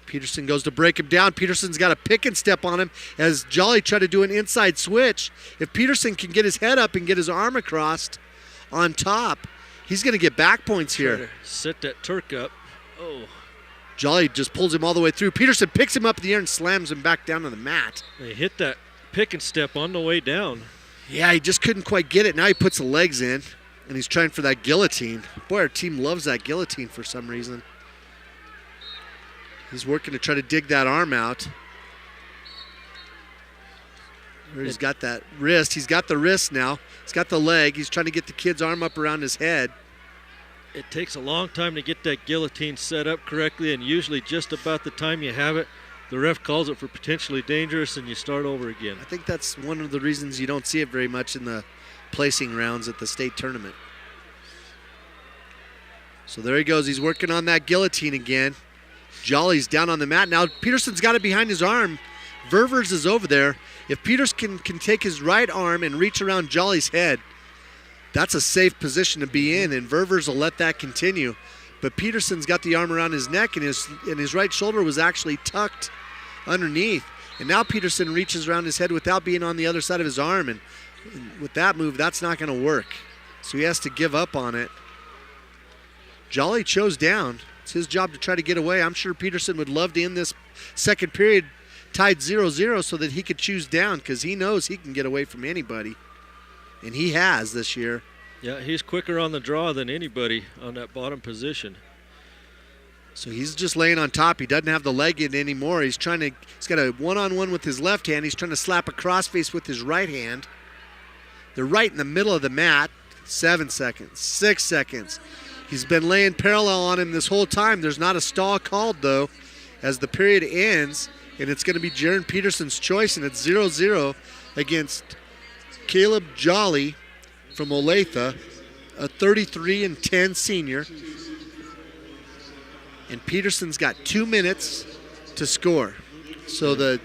Petterson goes to break him down. Petterson's got a pick and step on him as Jolly tried to do an inside switch. If Petterson can get his head up and get his arm across on top, he's going to get back points here. Try to set that Turk up. Oh. Jolly just pulls him all the way through. Petterson picks him up in the air and slams him back down to the mat. They hit that pick and step on the way down. Yeah, he just couldn't quite get it. Now he puts the legs in, and he's trying for that guillotine. Boy, our team loves that guillotine for some reason. He's working to try to dig that arm out. He's got that wrist. He's got the wrist now. He's got the leg. He's trying to get the kid's arm up around his head. It takes a long time to get that guillotine set up correctly, and usually just about the time you have it, the ref calls it for potentially dangerous, and you start over again. I think that's one of the reasons you don't see it very much in the placing rounds at the state tournament. So there he goes. He's working on that guillotine again. Jolly's down on the mat. Now Petterson's got it behind his arm. Ververs is over there. If Petterson can take his right arm and reach around Jolly's head, that's a safe position to be in, and Ververs will let that continue. But Petterson's got the arm around his neck, and his right shoulder was actually tucked underneath. And now Petterson reaches around his head without being on the other side of his arm, and with that move, that's not going to work. So he has to give up on it. Jolly chose down. It's his job to try to get away. I'm sure Petterson would love to end this second period tied 0-0 so that he could choose down, because he knows he can get away from anybody. And he has this year. Yeah, he's quicker on the draw than anybody on that bottom position. So he's just laying on top. He doesn't have the leg in anymore. He's got a one-on-one with his left hand. He's trying to slap a crossface with his right hand. They're right in the middle of the mat. 7 seconds, 6 seconds. He's been laying parallel on him this whole time. There's not a stall called, though, as the period ends, and it's going to be Jaron Petterson's choice, and it's 0-0 against Caleb Jolly from Olathe, a 33-10 senior. And Petterson's got 2 minutes to score. So the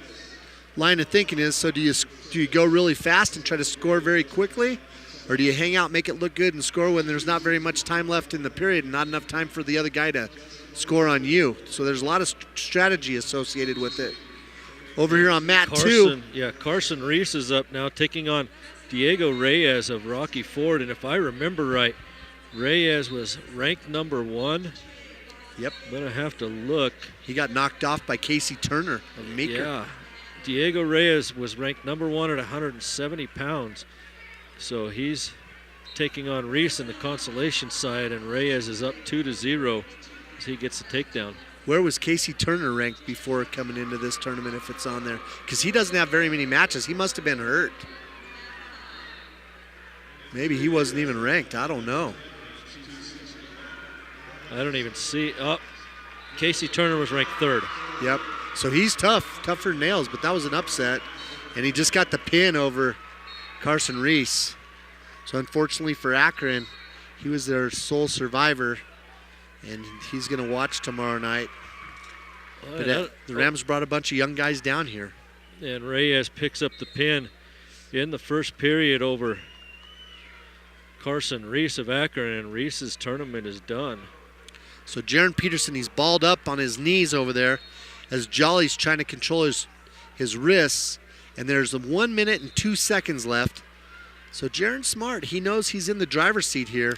line of thinking is, so do you go really fast and try to score very quickly? Or do you hang out, make it look good, and score when there's not very much time left in the period and not enough time for the other guy to score on you? So there's a lot of strategy associated with it. Over here on mat 2. Yeah, Carson Reese is up now, taking on Diego Reyes of Rocky Ford. And if I remember right, Reyes was ranked number 1. Yep. I'm going to have to look. He got knocked off by Casey Turner of Meeker. Yeah. Diego Reyes was ranked number 1 at 170 pounds. So he's taking on Reese in the consolation side, and Reyes is up 2-0 as he gets the takedown. Where was Casey Turner ranked before coming into this tournament, if it's on there? Because he doesn't have very many matches. He must have been hurt. Maybe he wasn't even ranked. I don't know. I don't even see. Oh, Casey Turner was ranked 3rd. Yep. So he's tougher than nails, but that was an upset. And he just got the pin over Carson Reese. So unfortunately for Akron, he was their sole survivor, and he's going to watch tomorrow night. But the Rams brought a bunch of young guys down here. And Reyes picks up the pin in the first period over Carson Reese of Akron, and Reese's tournament is done. So Jaron Petterson, he's balled up on his knees over there as Jolly's trying to control his wrists. And there's 1 minute and 2 seconds left. So Jaron's smart. He knows he's in the driver's seat here.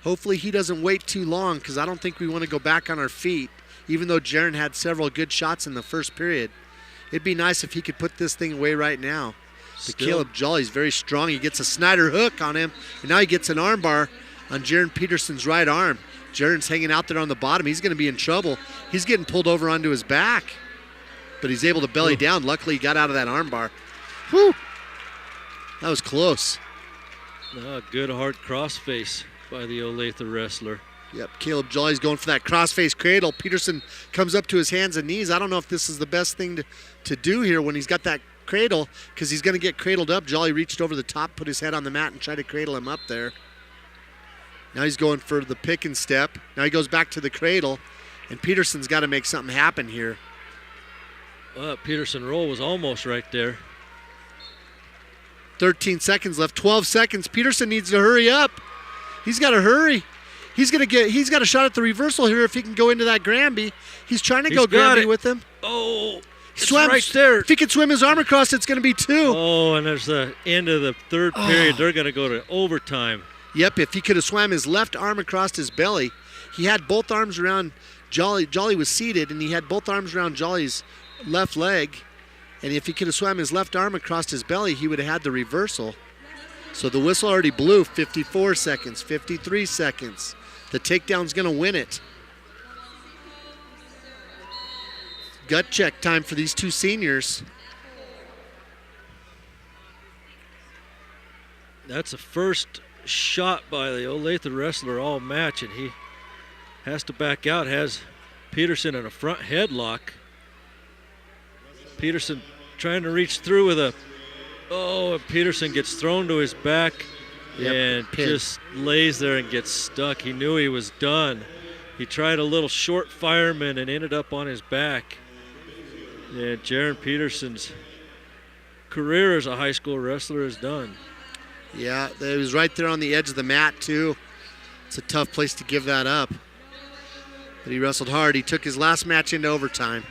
Hopefully he doesn't wait too long, because I don't think we want to go back on our feet, even though Jaron had several good shots in the first period. It'd be nice if he could put this thing away right now. But Caleb Jolly's very strong. He gets a Snyder hook on him, and now he gets an arm bar on Jaron Petterson's right arm. Jaron's hanging out there on the bottom. He's going to be in trouble. He's getting pulled over onto his back. But he's able to belly down. Luckily, he got out of that arm bar. Whew. That was close. Good hard crossface by the Olathe wrestler. Yep, Caleb Jolly's going for that crossface cradle. Petterson comes up to his hands and knees. I don't know if this is the best thing to do here when he's got that cradle, because he's going to get cradled up. Jolly reached over the top, put his head on the mat, and tried to cradle him up there. Now he's going for the pick and step. Now he goes back to the cradle, and Petterson's got to make something happen here. Petterson roll was almost right there. 13 seconds left, 12 seconds. Petterson needs to hurry up. He's got to hurry. He's got a shot at the reversal here if he can go into that Granby. He's trying to go got Granby it. with him. Oh, it's Swims. right there. If he can swim his arm across, it's going to be 2. Oh, and there's the end of the third period. They're going to go to overtime. Yep, if he could have swam his left arm across his belly, he had both arms around Jolly. Jolly was seated, and he had both arms around Jolly's left leg. And if he could have swam his left arm across his belly, he would have had the reversal. So the whistle already blew. 54 seconds, 53 seconds. The takedown's going to win it. Gut check time for these two seniors. That's the first shot by the Olathe wrestler all match, and he has to back out. Has Petterson in a front headlock. Petterson trying to reach through with a, and Petterson gets thrown to his back and just lays there and gets stuck. He knew he was done. He tried a little short fireman and ended up on his back. And Jaron Petterson's career as a high school wrestler is done. Yeah, it was right there on the edge of the mat, too. It's a tough place to give that up. But he wrestled hard. He took his last match into overtime.